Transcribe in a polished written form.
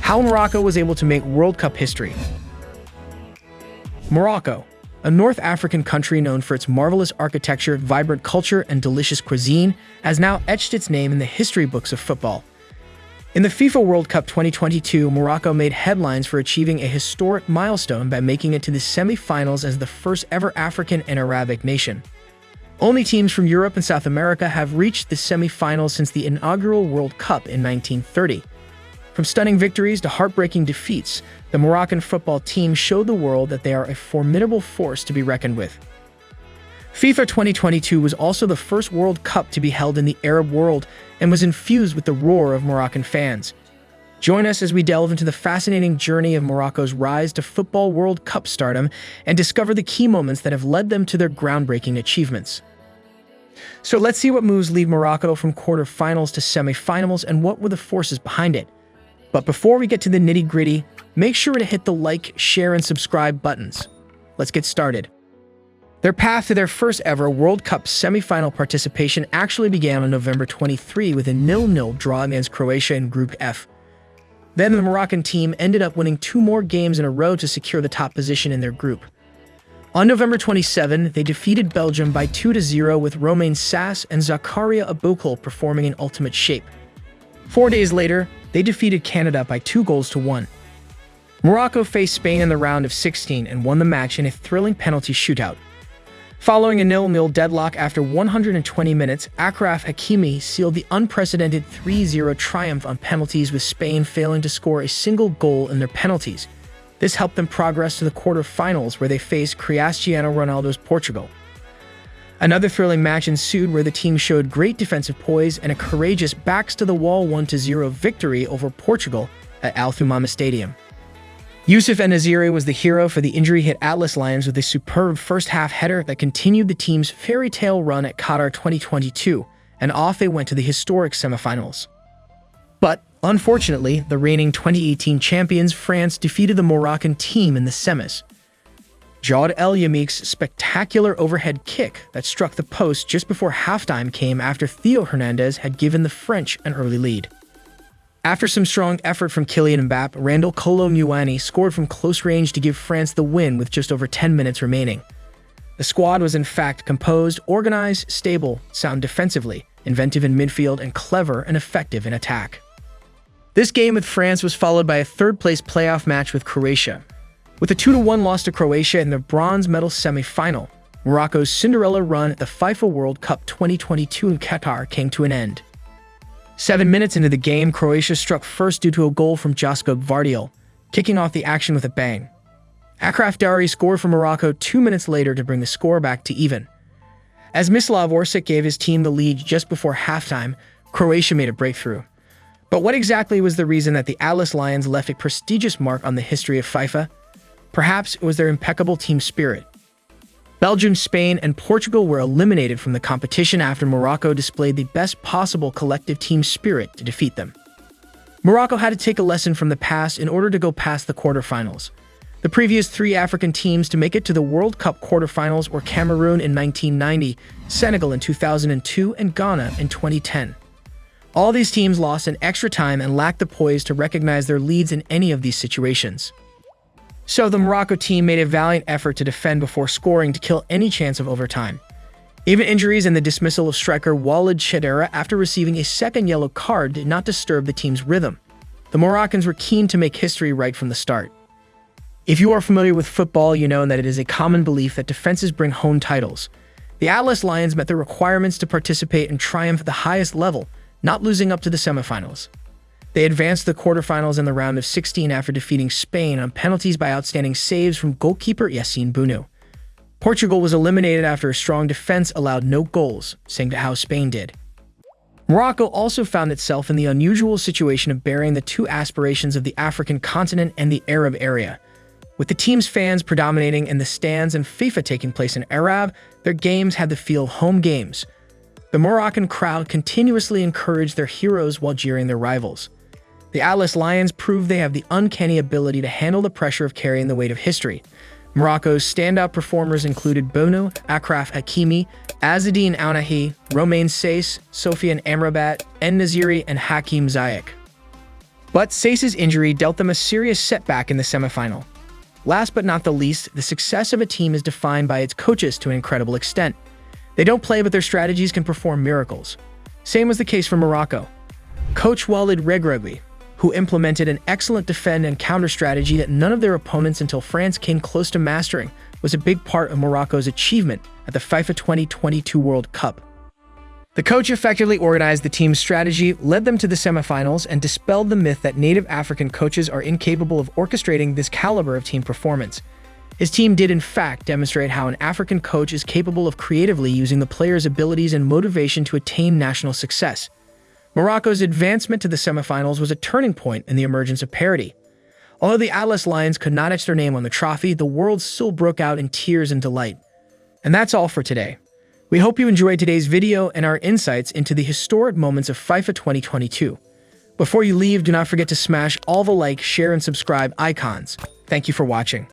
How Morocco was able to make World Cup history. Morocco, a North African country known for its marvelous architecture, vibrant culture, and delicious cuisine, has now etched its name in the history books of football. In the FIFA World Cup 2022, Morocco made headlines for achieving a historic milestone by making it to the semi-finals as the first ever African and Arabic nation. Only teams from Europe and South America have reached the semi-finals since the inaugural World Cup in 1930. From stunning victories to heartbreaking defeats, the Moroccan football team showed the world that they are a formidable force to be reckoned with. FIFA 2022 was also the first World Cup to be held in the Arab world and was infused with the roar of Moroccan fans. Join us as we delve into the fascinating journey of Morocco's rise to Football World Cup stardom and discover the key moments that have led them to their groundbreaking achievements. So let's see what moves lead Morocco from quarterfinals to semi-finals and what were the forces behind it. But before we get to the nitty-gritty, make sure to hit the like, share, and subscribe buttons. Let's get started. Their path to their first ever World Cup semi-final participation actually began on November 23 with a 0-0 draw against Croatia in Group F. Then the Moroccan team ended up winning 2 more games in a row to secure the top position in their group. On November 27, they defeated Belgium by 2-0 with Romain Sass and Zakaria Aboukhl performing in ultimate shape. 4 days later, they defeated Canada by 2-1. Morocco faced Spain in the round of 16 and won the match in a thrilling penalty shootout. Following a 0-0 deadlock after 120 minutes, Achraf Hakimi sealed the unprecedented 3-0 triumph on penalties, with Spain failing to score a single goal in their penalties. This helped them progress to the quarterfinals, where they faced Cristiano Ronaldo's Portugal. Another thrilling match ensued where the team showed great defensive poise and a courageous backs-to-the-wall 1-0 victory over Portugal at Al Thumama Stadium. Youssef En-Nesyri was the hero for the injury-hit Atlas Lions with a superb first-half header that continued the team's fairy tale run at Qatar 2022, and off they went to the historic semifinals. But, unfortunately, the reigning 2018 champions France defeated the Moroccan team in the semis. Jawed El Yamik's spectacular overhead kick that struck the post just before halftime came after Theo Hernandez had given the French an early lead. After some strong effort from Kylian Mbappé, Randal Kolo Muani scored from close range to give France the win with just over 10 minutes remaining. The squad was in fact composed, organized, stable, sound defensively, inventive in midfield, and clever and effective in attack. This game with France was followed by a third-place playoff match with Croatia. With a 2-1 loss to Croatia in the bronze medal semi-final, Morocco's Cinderella run at the FIFA World Cup 2022 in Qatar came to an end. 7 minutes into the game, Croatia struck first due to a goal from Josko Gvardiol, kicking off the action with a bang. Achraf Dari scored for Morocco 2 minutes later to bring the score back to even. As Mislav Orsic gave his team the lead just before halftime, Croatia made a breakthrough. But what exactly was the reason that the Atlas Lions left a prestigious mark on the history of FIFA? Perhaps it was their impeccable team spirit. Belgium, Spain, and Portugal were eliminated from the competition after Morocco displayed the best possible collective team spirit to defeat them. Morocco had to take a lesson from the past in order to go past the quarterfinals. The previous 3 African teams to make it to the World Cup quarterfinals were Cameroon in 1990, Senegal in 2002, and Ghana in 2010. All these teams lost in extra time and lacked the poise to recognize their leads in any of these situations. So the Morocco team made a valiant effort to defend before scoring to kill any chance of overtime. Even injuries and the dismissal of striker Walid Chedera after receiving a second yellow card did not disturb the team's rhythm. The Moroccans were keen to make history right from the start. If you are familiar with football, you know that it is a common belief that defenses bring home titles. The Atlas Lions met the requirements to participate and triumph at the highest level, not losing up to the semifinals. They advanced to the quarterfinals in the round of 16 after defeating Spain on penalties by outstanding saves from goalkeeper Yassine Bounou. Portugal was eliminated after a strong defense allowed no goals, same to how Spain did. Morocco also found itself in the unusual situation of bearing the 2 aspirations of the African continent and the Arab area. With the team's fans predominating in the stands and FIFA taking place in Arab, their games had the feel of home games. The Moroccan crowd continuously encouraged their heroes while jeering their rivals. The Atlas Lions proved they have the uncanny ability to handle the pressure of carrying the weight of history. Morocco's standout performers included Bounou, Achraf Hakimi, Azzedine Ounahi, Romain Sass, Sofiane Amrabat, En-Nesyri, and Hakim Ziyech. But Sace's injury dealt them a serious setback in the semifinal. Last but not the least, the success of a team is defined by its coaches to an incredible extent. They don't play, but their strategies can perform miracles. Same was the case for Morocco. Coach Walid Regragui, who implemented an excellent defend and counter strategy that none of their opponents until France came close to mastering, was a big part of Morocco's achievement at the FIFA 2022 World Cup. The coach effectively organized the team's strategy, led them to the semifinals, and dispelled the myth that native African coaches are incapable of orchestrating this caliber of team performance. His team did in fact demonstrate how an African coach is capable of creatively using the players' abilities and motivation to attain national success. Morocco's advancement to the semifinals was a turning point in the emergence of parity. Although the Atlas Lions could not etch their name on the trophy, the world still broke out in tears and delight. And that's all for today. We hope you enjoyed today's video and our insights into the historic moments of FIFA 2022. Before you leave, do not forget to smash all the like, share, and subscribe icons. Thank you for watching.